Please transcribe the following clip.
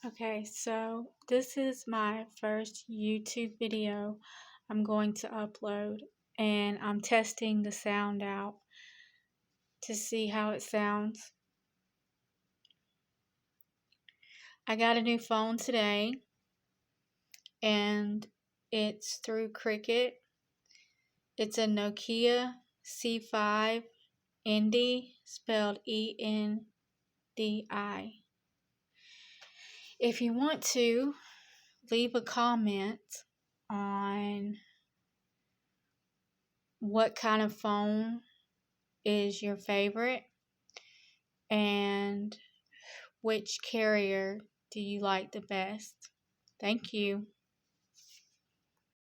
Okay, so this is my first YouTube video I'm going to upload, and I'm testing the sound out to see how it sounds. I got a new phone today, and it's through Cricket. It's a Nokia C5 Endi, spelled Endi. If you want to, leave a comment on what kind of phone is your favorite and which carrier do you like the best. Thank you.